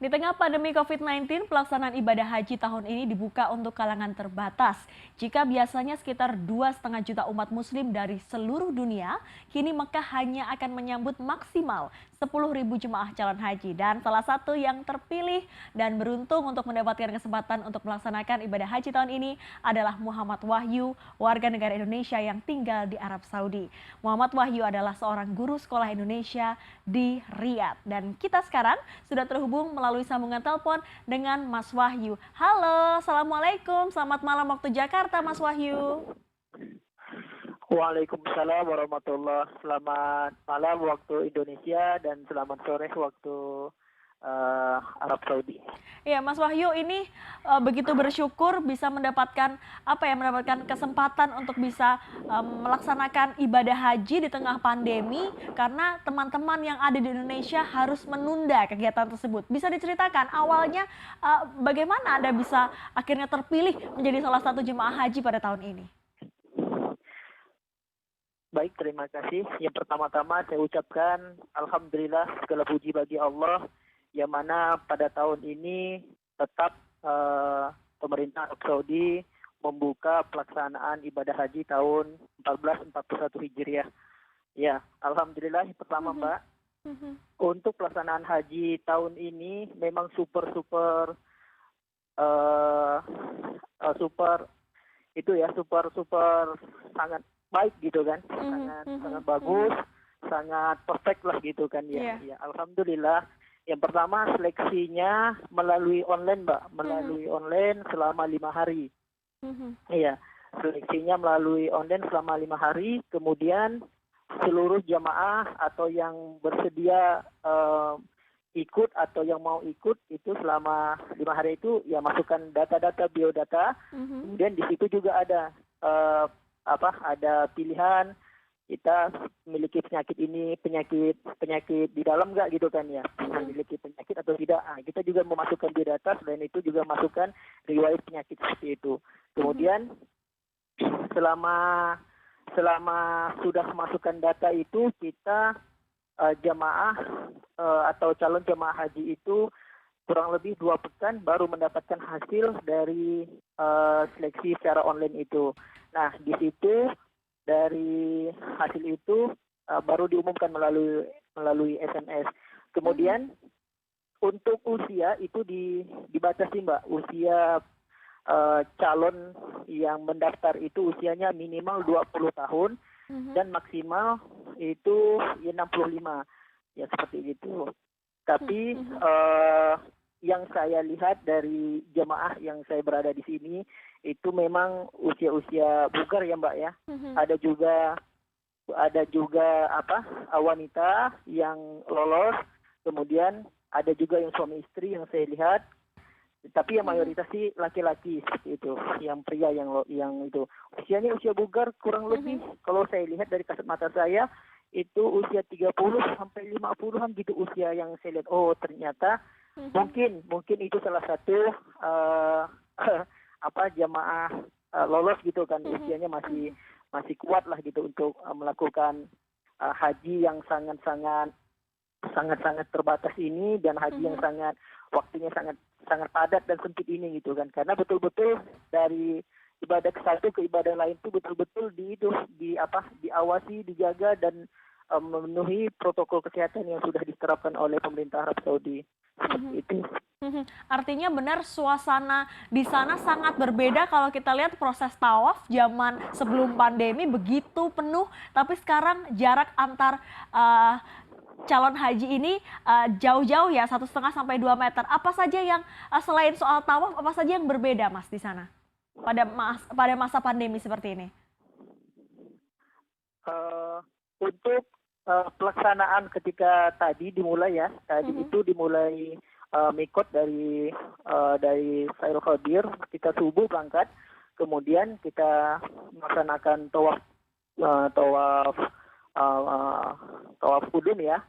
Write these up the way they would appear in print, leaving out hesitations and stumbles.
Di tengah pandemi COVID-19, pelaksanaan ibadah haji tahun ini dibuka untuk kalangan terbatas. Jika biasanya sekitar 2,5 juta umat muslim dari seluruh dunia, kini Mekah hanya akan menyambut maksimal 10.000 jemaah calon haji. Dan salah satu yang terpilih dan beruntung untuk mendapatkan kesempatan untuk melaksanakan ibadah haji tahun ini adalah Muhammad Wahyu, warga negara Indonesia yang tinggal di Arab Saudi. Muhammad Wahyu adalah seorang guru sekolah Indonesia di Riyadh. Dan kita sekarang sudah terhubung melalui sambungan telepon dengan Mas Wahyu. Halo, Assalamualaikum. Selamat malam waktu Jakarta, Mas Wahyu. Waalaikumsalam warahmatullahi. Selamat malam waktu Indonesia dan selamat sore waktu Arab Saudi. Ya, Mas Wahyu ini begitu bersyukur bisa mendapatkan kesempatan untuk bisa melaksanakan ibadah haji di tengah pandemi karena teman-teman yang ada di Indonesia harus menunda kegiatan tersebut. Bisa diceritakan awalnya bagaimana Anda bisa akhirnya terpilih menjadi salah satu jemaah haji pada tahun ini? Baik, terima kasih. Yang pertama-tama saya ucapkan Alhamdulillah, segala puji bagi Allah yang mana pada tahun ini tetap pemerintah Arab Saudi membuka pelaksanaan ibadah haji tahun 1441 Hijriah. Ya, Alhamdulillah yang pertama Mbak, untuk pelaksanaan haji tahun ini memang super sangat baik gitu kan, sangat bagus, sangat perfect lah gitu kan ya. Ya, Alhamdulillah. Yang pertama seleksinya melalui online Mbak, melalui online selama 5 hari. Iya, seleksinya melalui online selama 5 hari. Kemudian seluruh jamaah atau yang bersedia ikut atau yang mau ikut itu selama 5 hari itu ya masukkan data-data biodata. Kemudian di situ juga ada ada pilihan kita memiliki penyakit ini, penyakit di dalam nggak gitu kan ya, memiliki penyakit atau tidak. Nah, kita juga memasukkan biodata, selain itu juga masukkan riwayat penyakit seperti itu. Kemudian selama sudah memasukkan data itu, kita jamaah atau calon jamaah haji itu kurang lebih 2 pekan baru mendapatkan hasil dari seleksi secara online itu. Nah, di situ dari hasil itu baru diumumkan melalui SMS. Kemudian untuk usia itu dibatasi Mbak. Usia calon yang mendaftar itu usianya minimal 20 tahun dan maksimal itu 65. Ya seperti itu. Tapi yang saya lihat dari jemaah yang saya berada di sini itu memang usia-usia bugar ya Mbak ya. Ada juga wanita yang lolos, kemudian ada juga yang suami istri yang saya lihat. Tapi yang mayoritas sih laki-laki seperti itu, yang pria yang itu usianya usia bugar kurang lebih kalau saya lihat dari kasat mata saya itu usia 30 sampai 50-an gitu usia yang saya lihat. Oh, ternyata mungkin itu salah satu jamaah lolos gitu kan, usianya masih kuat lah gitu untuk melakukan haji yang sangat terbatas ini dan haji yang waktunya sangat padat dan sempit ini gitu kan. Karena betul-betul dari ibadah ke satu ke ibadah lain itu betul-betul diawasi, dijaga dan memenuhi protokol kesehatan yang sudah diterapkan oleh pemerintah Arab Saudi. Seperti itu. Artinya benar suasana di sana sangat berbeda kalau kita lihat proses tawaf zaman sebelum pandemi begitu penuh, tapi sekarang jarak antar calon haji ini jauh-jauh ya, 1,5 sampai 2 meter. Apa saja yang selain soal tawaf, apa saja yang berbeda Mas di sana pada masa pandemi seperti ini? Untuk pelaksanaan ketika tadi dimulai itu dimulai mikot dari Sairul Khadir, kita subuh berangkat, kemudian kita melaksanakan tawaf kudum ya.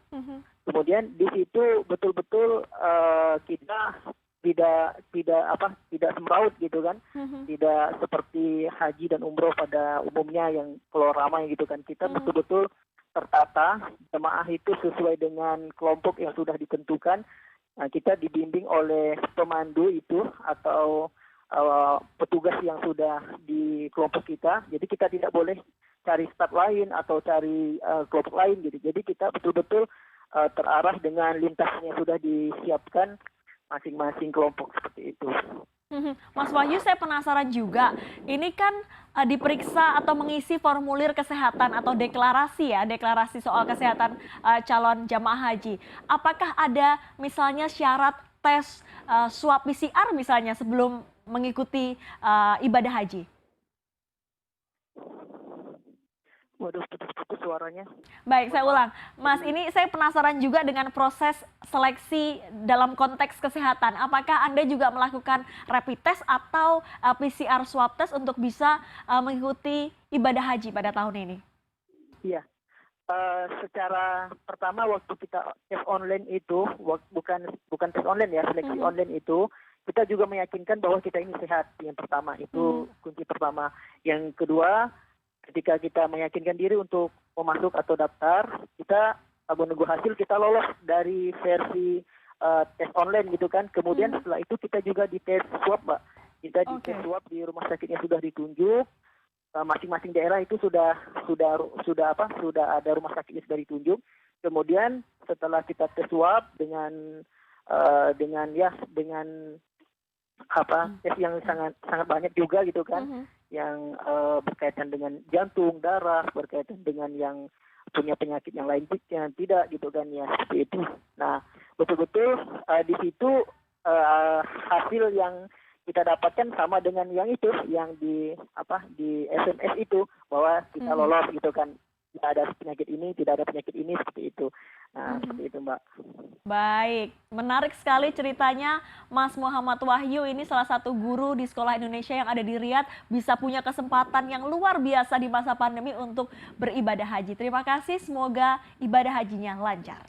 Kemudian di situ betul-betul kita tidak semraut gitu kan, tidak seperti haji dan umroh pada umumnya yang kalau ramai gitu kan. Kita betul-betul tertata, jemaah itu sesuai dengan kelompok yang sudah ditentukan. Nah, kita dibimbing oleh pemandu itu atau petugas yang sudah di kelompok kita. Jadi kita tidak boleh cari staf lain atau cari kelompok lain gitu. Jadi kita betul-betul terarah dengan lintasan yang sudah disiapkan masing-masing kelompok seperti itu. Mas Wahyu, saya penasaran juga. Ini kan diperiksa atau mengisi formulir kesehatan atau deklarasi ya, deklarasi soal kesehatan calon jamaah haji. Apakah ada misalnya syarat tes swab PCR misalnya sebelum mengikuti ibadah haji? Waduh, putus-putus suaranya. Baik, saya ulang. Mas, ini saya penasaran juga dengan proses seleksi dalam konteks kesehatan. Apakah Anda juga melakukan rapid test atau PCR swab test untuk bisa mengikuti ibadah haji pada tahun ini? Iya. Secara pertama waktu kita tes online itu, bukan tes online ya, seleksi online itu, kita juga meyakinkan bahwa kita ini sehat. Yang pertama itu kunci pertama. Yang kedua, ketika kita meyakinkan diri untuk mau masuk atau daftar, kita menunggu hasil, kita lolos dari versi tes online gitu kan. Kemudian setelah itu kita juga dites swab, Mbak. Kita dites swab di rumah sakitnya sudah ditunjuk. Masing-masing daerah itu sudah ada rumah sakitnya sudah ditunjuk. Kemudian setelah kita tes swab dengan tes yang sangat banyak juga gitu kan, yang berkaitan dengan jantung, darah, berkaitan dengan yang punya penyakit yang lain yang tidak gitu kan ya, seperti itu. Nah, betul-betul di situ hasil yang kita dapatkan sama dengan yang itu, yang di SMS itu, bahwa kita lolos gitu kan, tidak ada penyakit ini seperti itu. Nah, seperti itu, Mbak. Baik, menarik sekali ceritanya Mas Muhammad Wahyu. Ini salah satu guru di sekolah Indonesia yang ada di Riyadh, bisa punya kesempatan yang luar biasa di masa pandemi untuk beribadah haji. Terima kasih, semoga ibadah hajinya lancar.